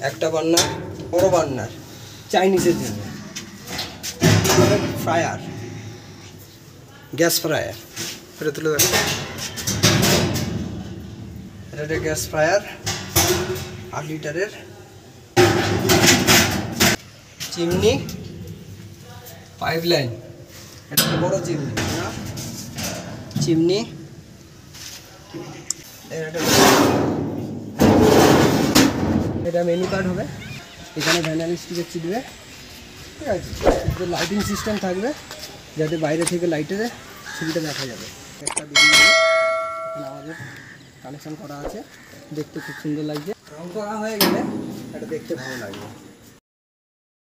একটা বার্নার, বড় বার্নার চাইনিজের জন্য। ফ্রায়ার, গ্যাস ফ্রায়ার, এটা তুলে দেখ। এটা গ্যাস ফ্রায়ার 8 লিটারের। চিমনি, পাইপলাইন, এটা বড় চিমনি না, চিমনি। এটা মেনু কার্ড হবে, এখানে ভ্যানাল স্টিকের চিপবে, ঠিক আছে। লাইটিং সিস্টেম থাকবে যাতে বাইরে থেকে লাইটের ছবিটা দেখা যাবে। একটা বেরিয়ে যাবে, এখানে আমাদের কানেকশন করা আছে, দেখতে খুব সুন্দর লাগছে। রং করা হয়ে গেলে এটা দেখতে ভালো লাগবে।